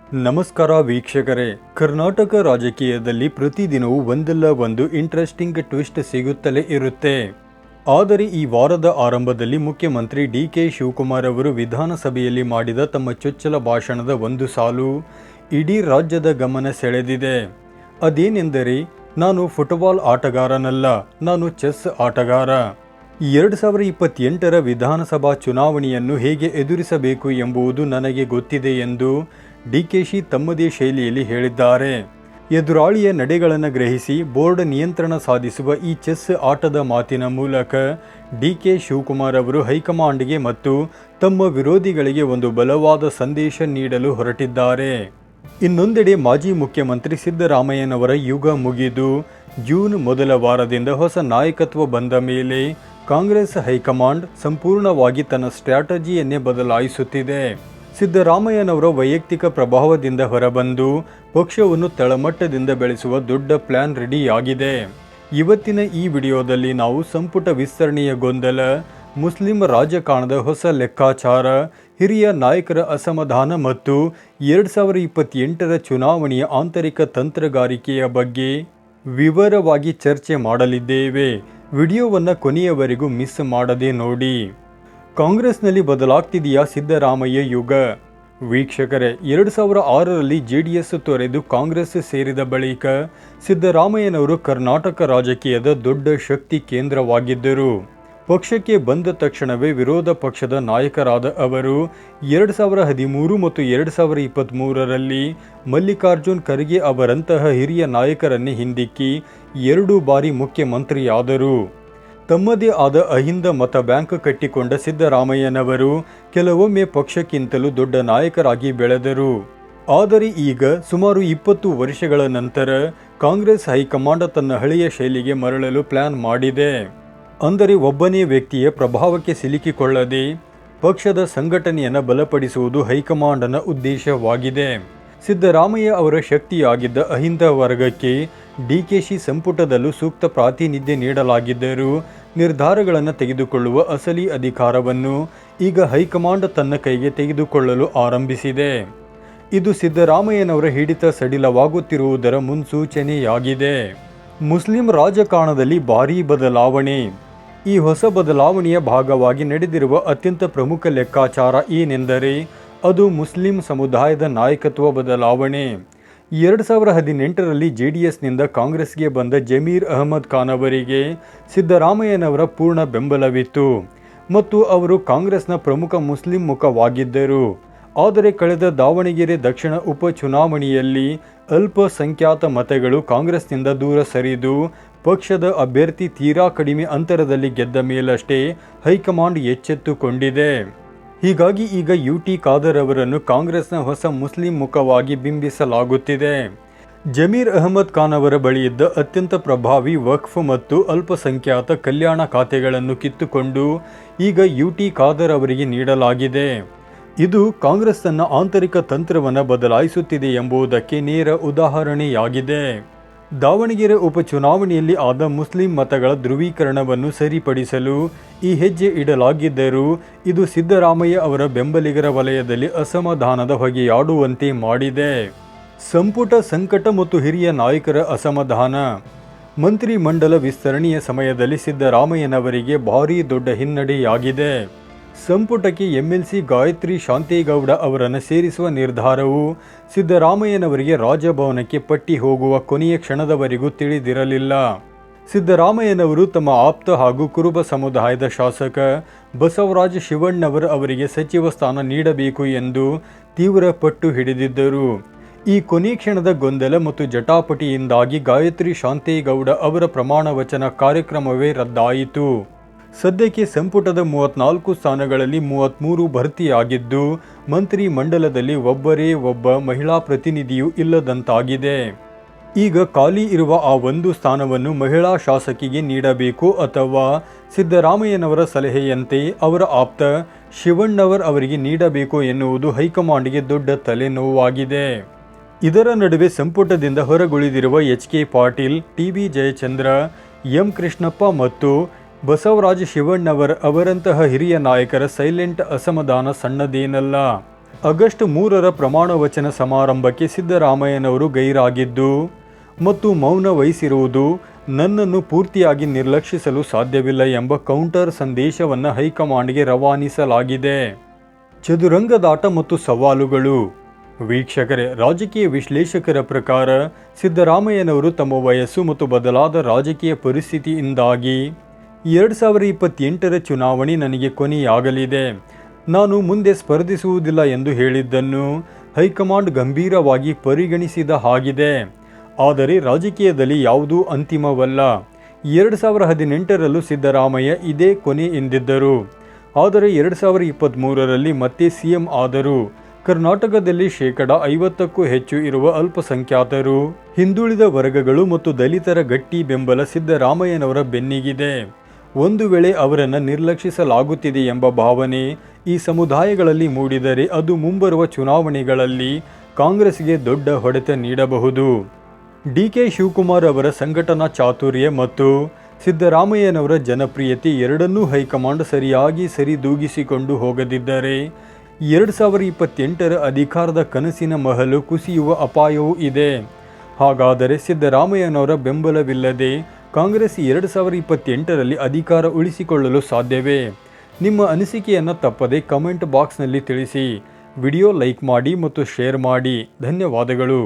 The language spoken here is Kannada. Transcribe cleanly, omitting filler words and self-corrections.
ನಮಸ್ಕಾರ ವೀಕ್ಷಕರೇ. ಕರ್ನಾಟಕ ರಾಜಕೀಯದಲ್ಲಿ ಪ್ರತಿದಿನವೂ ಒಂದಲ್ಲ ಒಂದು ಇಂಟ್ರೆಸ್ಟಿಂಗ್ ಟ್ವಿಸ್ಟ್ ಸಿಗುತ್ತಲೇ ಇರುತ್ತೆ. ಆದರೆ ಈ ವಾರದ ಆರಂಭದಲ್ಲಿ ಮುಖ್ಯಮಂತ್ರಿ ಡಿ.ಕೆ. ಶಿವಕುಮಾರ್ ಅವರು ವಿಧಾನಸಭೆಯಲ್ಲಿ ಮಾಡಿದ ತಮ್ಮ ಚೊಚ್ಚಲ ಭಾಷಣದ ಒಂದು ಸಾಲು ಇಡೀ ರಾಜ್ಯದ ಗಮನ ಸೆಳೆದಿದೆ. ಅದೇನೆಂದರೆ, ನಾನು ಫುಟ್ಬಾಲ್ ಆಟಗಾರನಲ್ಲ, ನಾನು ಚೆಸ್ ಆಟಗಾರ. 2028ರ ವಿಧಾನಸಭಾ ಚುನಾವಣೆಯನ್ನು ಹೇಗೆ ಎದುರಿಸಬೇಕು ಎಂಬುದು ನನಗೆ ಗೊತ್ತಿದೆ ಎಂದು ಡಿಕೆಶಿ ತಮ್ಮದೇ ಶೈಲಿಯಲ್ಲಿ ಹೇಳಿದ್ದಾರೆ. ಎದುರಾಳಿಯ ನಡೆಗಳನ್ನು ಗ್ರಹಿಸಿ ಬೋರ್ಡ್ ನಿಯಂತ್ರಣ ಸಾಧಿಸುವ ಈ ಚೆಸ್ ಆಟದ ಮಾತಿನ ಮೂಲಕ ಡಿ.ಕೆ. ಶಿವಕುಮಾರ್ ಅವರು ಹೈಕಮಾಂಡ್ಗೆ ಮತ್ತು ತಮ್ಮ ವಿರೋಧಿಗಳಿಗೆ ಒಂದು ಬಲವಾದ ಸಂದೇಶ ನೀಡಲು ಹೊರಟಿದ್ದಾರೆ. ಇನ್ನೊಂದೆಡೆ ಮಾಜಿ ಮುಖ್ಯಮಂತ್ರಿ ಸಿದ್ದರಾಮಯ್ಯನವರ ಯುಗ ಮುಗಿದು ಜೂನ್ ಮೊದಲ ವಾರದಿಂದ ಹೊಸ ನಾಯಕತ್ವ ಬಂದ ಮೇಲೆ ಕಾಂಗ್ರೆಸ್ ಹೈಕಮಾಂಡ್ ಸಂಪೂರ್ಣವಾಗಿ ತನ್ನ ಸ್ಟ್ರಾಟಜಿಯನ್ನೇ ಬದಲಾಯಿಸುತ್ತಿದೆ. ಸಿದ್ದರಾಮಯ್ಯನವರ ವೈಯಕ್ತಿಕ ಪ್ರಭಾವದಿಂದ ಹೊರಬಂದು ಪಕ್ಷವನ್ನು ತಳಮಟ್ಟದಿಂದ ಬೆಳೆಸುವ ದೊಡ್ಡ ಪ್ಲಾನ್ ರೆಡಿಯಾಗಿದೆ. ಇವತ್ತಿನ ಈ ವಿಡಿಯೋದಲ್ಲಿ ನಾವು ಸಂಪುಟ ವಿಸ್ತರಣೆಯ ಗೊಂದಲ, ಮುಸ್ಲಿಂ ರಾಜಕಾರಣದ ಹೊಸ ಲೆಕ್ಕಾಚಾರ, ಹಿರಿಯ ನಾಯಕರ ಅಸಮಾಧಾನ ಮತ್ತು 2028ರ ಚುನಾವಣೆಯ ಆಂತರಿಕ ತಂತ್ರಗಾರಿಕೆಯ ಬಗ್ಗೆ ವಿವರವಾಗಿ ಚರ್ಚೆ ಮಾಡಲಿದ್ದೇವೆ. ವಿಡಿಯೋವನ್ನು ಕೊನೆಯವರೆಗೂ ಮಿಸ್ ಮಾಡದೆ ನೋಡಿ. ಕಾಂಗ್ರೆಸ್ನಲ್ಲಿ ಬದಲಾಗ್ತಿದೆಯಾ ಸಿದ್ದರಾಮಯ್ಯ ಯುಗ? ವೀಕ್ಷಕರೇ, 2006ರಲ್ಲಿ ಜೆಡಿಎಸ್ ತೊರೆದು ಕಾಂಗ್ರೆಸ್ ಸೇರಿದ ಬಳಿಕ ಸಿದ್ದರಾಮಯ್ಯನವರು ಕರ್ನಾಟಕ ರಾಜಕೀಯದ ದೊಡ್ಡ ಶಕ್ತಿ ಕೇಂದ್ರವಾಗಿದ್ದರು. ಪಕ್ಷಕ್ಕೆ ಬಂದ ತಕ್ಷಣವೇ ವಿರೋಧ ಪಕ್ಷದ ನಾಯಕರಾದ ಅವರು 2013 ಮತ್ತು 2023ರಲ್ಲಿ ಮಲ್ಲಿಕಾರ್ಜುನ್ ಖರ್ಗೆ ಅವರಂತಹ ಹಿರಿಯ ನಾಯಕರನ್ನೇ ಹಿಂದಿಕ್ಕಿ 2 ಬಾರಿ ಮುಖ್ಯಮಂತ್ರಿಯಾದರು. ತಮ್ಮದೇ ಆದ ಅಹಿಂದ ಮತ ಬ್ಯಾಂಕ್ ಕಟ್ಟಿಕೊಂಡ ಸಿದ್ದರಾಮಯ್ಯನವರು ಕೆಲವೊಮ್ಮೆ ಪಕ್ಷಕ್ಕಿಂತಲೂ ದೊಡ್ಡ ನಾಯಕರಾಗಿ ಬೆಳೆದರು. ಆದರೆ ಈಗ ಸುಮಾರು 20 ವರ್ಷಗಳ ನಂತರ ಕಾಂಗ್ರೆಸ್ ಹೈಕಮಾಂಡ್ ತನ್ನ ಹಳೆಯ ಶೈಲಿಗೆ ಮರಳಲು ಪ್ಲಾನ್ ಮಾಡಿದೆ. ಅಂದರೆ ಒಬ್ಬನೇ ವ್ಯಕ್ತಿಯ ಪ್ರಭಾವಕ್ಕೆ ಸಿಲುಕಿಕೊಳ್ಳದೆ ಪಕ್ಷದ ಸಂಘಟನೆಯನ್ನು ಬಲಪಡಿಸುವುದು ಹೈಕಮಾಂಡ್ನ ಉದ್ದೇಶವಾಗಿದೆ. ಸಿದ್ದರಾಮಯ್ಯ ಅವರ ಶಕ್ತಿಯಾಗಿದ್ದ ಅಹಿಂದ ವರ್ಗಕ್ಕೆ ಡಿಕೆಶಿ ಸಂಪುಟದಲ್ಲೂ ಸೂಕ್ತ ಪ್ರಾತಿನಿಧ್ಯ ನೀಡಲಾಗಿದ್ದರೂ ನಿರ್ಧಾರಗಳನ್ನು ತೆಗೆದುಕೊಳ್ಳುವ ಅಸಲಿ ಅಧಿಕಾರವನ್ನು ಈಗ ಹೈಕಮಾಂಡ್ ತನ್ನ ಕೈಗೆ ತೆಗೆದುಕೊಳ್ಳಲು ಆರಂಭಿಸಿದೆ. ಇದು ಸಿದ್ದರಾಮಯ್ಯನವರ ಹಿಡಿತ ಸಡಿಲವಾಗುತ್ತಿರುವುದರ ಮುನ್ಸೂಚನೆಯಾಗಿದೆ. ಮುಸ್ಲಿಂ ರಾಜಕಾರಣದಲ್ಲಿ ಭಾರೀ ಬದಲಾವಣೆ. ಈ ಹೊಸ ಬದಲಾವಣೆಯ ಭಾಗವಾಗಿ ನಡೆದಿರುವ ಅತ್ಯಂತ ಪ್ರಮುಖ ಲೆಕ್ಕಾಚಾರ ಏನೆಂದರೆ, ಅದು ಮುಸ್ಲಿಂ ಸಮುದಾಯದ ನಾಯಕತ್ವ ಬದಲಾವಣೆ. 2018ರಲ್ಲಿ ಜೆಡಿಎಸ್ನಿಂದ ಕಾಂಗ್ರೆಸ್ಗೆ ಬಂದ ಜಮೀರ್ ಅಹಮದ್ ಖಾನ್ ಅವರಿಗೆ ಸಿದ್ದರಾಮಯ್ಯನವರ ಪೂರ್ಣ ಬೆಂಬಲವಿತ್ತು ಮತ್ತು ಅವರು ಕಾಂಗ್ರೆಸ್ನ ಪ್ರಮುಖ ಮುಸ್ಲಿಂ ಮುಖವಾಗಿದ್ದರು. ಆದರೆ ಕಳೆದ ದಾವಣಗೆರೆ ದಕ್ಷಿಣ ಉಪಚುನಾವಣೆಯಲ್ಲಿ ಅಲ್ಪಸಂಖ್ಯಾತ ಮತಗಳು ಕಾಂಗ್ರೆಸ್ನಿಂದ ದೂರ ಸರಿದು ಪಕ್ಷದ ಅಭ್ಯರ್ಥಿ ತೀರಾ ಕಡಿಮೆ ಅಂತರದಲ್ಲಿ ಗೆದ್ದ ಮೇಲಷ್ಟೇ ಹೈಕಮಾಂಡ್ ಎಚ್ಚೆತ್ತುಕೊಂಡಿದೆ. ಹೀಗಾಗಿ ಈಗ ಯುಟಿ ಖಾದರ್ ಅವರನ್ನು ಕಾಂಗ್ರೆಸ್ನ ಹೊಸ ಮುಸ್ಲಿಂ ಮುಖವಾಗಿ ಬಿಂಬಿಸಲಾಗುತ್ತಿದೆ. ಜಮೀರ್ ಅಹಮದ್ ಖಾನ್ ಅವರ ಬಳಿ ಇದ್ದ ಅತ್ಯಂತ ಪ್ರಭಾವಿ ವಕ್ಫ್ ಮತ್ತು ಅಲ್ಪಸಂಖ್ಯಾತ ಕಲ್ಯಾಣ ಖಾತೆಗಳನ್ನು ಕಿತ್ತುಕೊಂಡು ಈಗ ಯುಟಿ ಖಾದರ್ ಅವರಿಗೆ ನೀಡಲಾಗಿದೆ. ಇದು ಕಾಂಗ್ರೆಸ್ ತನ್ನ ಆಂತರಿಕ ತಂತ್ರವನ್ನು ಬದಲಾಯಿಸುತ್ತಿದೆ ಎಂಬುದಕ್ಕೆ ನೇರ ಉದಾಹರಣೆಯಾಗಿದೆ. ದಾವಣಗೆರೆ ಉಪಚುನಾವಣೆಯಲ್ಲಿ ಆದ ಮುಸ್ಲಿಂ ಮತಗಳ ಧ್ರುವೀಕರಣವನ್ನು ಸರಿಪಡಿಸಲು ಈ ಹೆಜ್ಜೆ ಇಡಲಾಗಿದ್ದರೂ ಇದು ಸಿದ್ದರಾಮಯ್ಯ ಅವರ ಬೆಂಬಲಿಗರ ವಲಯದಲ್ಲಿ ಅಸಮಾಧಾನದ ಹೊಗೆಯಾಡುವಂತೆ ಮಾಡಿದೆ. ಸಂಪುಟ ಸಂಕಟ ಮತ್ತು ಹಿರಿಯ ನಾಯಕರ ಅಸಮಾಧಾನ. ಮಂತ್ರಿಮಂಡಲ ವಿಸ್ತರಣೆಯ ಸಮಯದಲ್ಲಿ ಸಿದ್ದರಾಮಯ್ಯನವರಿಗೆ ಭಾರೀ ದೊಡ್ಡ ಹಿನ್ನಡೆಯಾಗಿದೆ. ಸಂಪುಟಕ್ಕೆ ಎಂಎಲ್ಸಿ ಗಾಯತ್ರಿ ಶಾಂತೇಗೌಡ ಅವರನ್ನು ಸೇರಿಸುವ ನಿರ್ಧಾರವು ಸಿದ್ದರಾಮಯ್ಯನವರಿಗೆ ರಾಜಭವನಕ್ಕೆ ಪಟ್ಟಿ ಹೋಗುವ ಕೊನೆಯ ಕ್ಷಣದವರೆಗೂ ತಿಳಿದಿರಲಿಲ್ಲ. ಸಿದ್ದರಾಮಯ್ಯನವರು ತಮ್ಮ ಆಪ್ತ ಹಾಗೂ ಕುರುಬ ಸಮುದಾಯದ ಶಾಸಕ ಬಸವರಾಜ ಶಿವಣ್ಣವರ್ ಅವರಿಗೆ ಸಚಿವ ಸ್ಥಾನ ನೀಡಬೇಕು ಎಂದು ತೀವ್ರ ಪಟ್ಟು ಹಿಡಿದಿದ್ದರು. ಈ ಕೊನೆ ಕ್ಷಣದ ಗೊಂದಲ ಮತ್ತು ಜಟಾಪಟಿಯಿಂದಾಗಿ ಗಾಯತ್ರಿ ಶಾಂತೇಗೌಡ ಅವರ ಪ್ರಮಾಣ ವಚನ ಕಾರ್ಯಕ್ರಮವೇ ರದ್ದಾಯಿತು. ಸದ್ಯಕ್ಕೆ ಸಂಪುಟದ 34 ಸ್ಥಾನಗಳಲ್ಲಿ 33 ಭರ್ತಿಯಾಗಿದ್ದು ಮಂತ್ರಿ ಮಂಡಲದಲ್ಲಿ ಒಬ್ಬರೇ ಒಬ್ಬ ಮಹಿಳಾ ಪ್ರತಿನಿಧಿಯೂ ಇಲ್ಲದಂತಾಗಿದೆ. ಈಗ ಖಾಲಿ ಇರುವ ಆ ಒಂದು ಸ್ಥಾನವನ್ನು ಮಹಿಳಾ ಶಾಸಕಿಗೆ ನೀಡಬೇಕು ಅಥವಾ ಸಿದ್ದರಾಮಯ್ಯನವರ ಸಲಹೆಯಂತೆ ಅವರ ಆಪ್ತ ಶಿವಣ್ಣವರ್ ಅವರಿಗೆ ನೀಡಬೇಕು ಎನ್ನುವುದು ಹೈಕಮಾಂಡ್ಗೆ ದೊಡ್ಡ ತಲೆನೋವಾಗಿದೆ. ಇದರ ನಡುವೆ ಸಂಪುಟದಿಂದ ಹೊರಗುಳಿದಿರುವ H K. Patil, T B. Jayachandra, M. Krishnappa ಮತ್ತು ಬಸವರಾಜ ಶಿವಣ್ಣವರ್ ಅವರಂತಹ ಹಿರಿಯ ನಾಯಕರ ಸೈಲೆಂಟ್ ಅಸಮಾಧಾನ ಸಣ್ಣದೇನಲ್ಲ. ಆಗಸ್ಟ್ 3ರ ಪ್ರಮಾಣ ವಚನ ಸಮಾರಂಭಕ್ಕೆ ಸಿದ್ದರಾಮಯ್ಯನವರು ಗೈರಾಗಿದ್ದು ಮತ್ತು ಮೌನ ವಹಿಸಿರುವುದು ನನ್ನನ್ನು ಪೂರ್ತಿಯಾಗಿ ನಿರ್ಲಕ್ಷಿಸಲು ಸಾಧ್ಯವಿಲ್ಲ ಎಂಬ ಕೌಂಟರ್ ಸಂದೇಶವನ್ನು ಹೈಕಮಾಂಡ್ಗೆ ರವಾನಿಸಲಾಗಿದೆ. ಚದುರಂಗದಾಟ ಮತ್ತು ಸವಾಲುಗಳು. ವೀಕ್ಷಕರೇ, ರಾಜಕೀಯ ವಿಶ್ಲೇಷಕರ ಪ್ರಕಾರ ಸಿದ್ದರಾಮಯ್ಯನವರು ತಮ್ಮ ವಯಸ್ಸು ಮತ್ತು ಬದಲಾದ ರಾಜಕೀಯ ಪರಿಸ್ಥಿತಿಯಿಂದಾಗಿ 2028ರ ಚುನಾವಣೆ ನನಗೆ ಕೊನೆಯಾಗಲಿದೆ, ನಾನು ಮುಂದೆ ಸ್ಪರ್ಧಿಸುವುದಿಲ್ಲ ಎಂದು ಹೇಳಿದ್ದನ್ನು ಹೈಕಮಾಂಡ್ ಗಂಭೀರವಾಗಿ ಪರಿಗಣಿಸಿದ ಹಾಗಿದೆ. ಆದರೆ ರಾಜಕೀಯದಲ್ಲಿ ಯಾವುದೂ ಅಂತಿಮವಲ್ಲ. 2018ರಲ್ಲೂ ಸಿದ್ದರಾಮಯ್ಯ ಇದೇ ಕೊನೆ ಎಂದಿದ್ದರು. ಆದರೆ 2023ರಲ್ಲಿ ಮತ್ತೆ ಸಿಎಂ ಆದರು. ಕರ್ನಾಟಕದಲ್ಲಿ 50%ಕ್ಕೂ ಹೆಚ್ಚು ಇರುವ ಅಲ್ಪಸಂಖ್ಯಾತರು, ಹಿಂದುಳಿದ ವರ್ಗಗಳು ಮತ್ತು ದಲಿತರ ಗಟ್ಟಿ ಬೆಂಬಲ ಸಿದ್ದರಾಮಯ್ಯನವರ ಬೆನ್ನಿಗಿದೆ. ಒಂದು ವೇಳೆ ಅವರನ್ನು ನಿರ್ಲಕ್ಷಿಸಲಾಗುತ್ತಿದೆ ಎಂಬ ಭಾವನೆ ಈ ಸಮುದಾಯಗಳಲ್ಲಿ ಮೂಡಿದರೆ ಅದು ಮುಂಬರುವ ಚುನಾವಣೆಗಳಲ್ಲಿ ಕಾಂಗ್ರೆಸ್ಗೆ ದೊಡ್ಡ ಹೊಡೆತ ನೀಡಬಹುದು. ಡಿ.ಕೆ. ಶಿವಕುಮಾರ್ ಅವರ ಸಂಘಟನಾ ಚಾತುರ್ಯ ಮತ್ತು ಸಿದ್ದರಾಮಯ್ಯನವರ ಜನಪ್ರಿಯತೆ ಎರಡನ್ನೂ ಹೈಕಮಾಂಡ್ ಸರಿಯಾಗಿ ಸರಿದೂಗಿಸಿಕೊಂಡು ಹೋಗದಿದ್ದರೆ 2028ರ ಅಧಿಕಾರದ ಕನಸಿನ ಮಹಲು ಕುಸಿಯುವ ಅಪಾಯವೂ ಇದೆ. ಹಾಗಾದರೆ ಸಿದ್ದರಾಮಯ್ಯನವರ ಬೆಂಬಲವಿಲ್ಲದೆ ಕಾಂಗ್ರೆಸ್ 2028ರಲ್ಲಿ ಅಧಿಕಾರ ಉಳಿಸಿಕೊಳ್ಳಲು ಸಾಧ್ಯವೇ? ನಿಮ್ಮ ಅನಿಸಿಕೆಯನ್ನು ತಪ್ಪದೆ ಕಮೆಂಟ್ ಬಾಕ್ಸ್ನಲ್ಲಿ ತಿಳಿಸಿ. ವಿಡಿಯೋ ಲೈಕ್ ಮಾಡಿ ಮತ್ತು ಶೇರ್ ಮಾಡಿ. ಧನ್ಯವಾದಗಳು.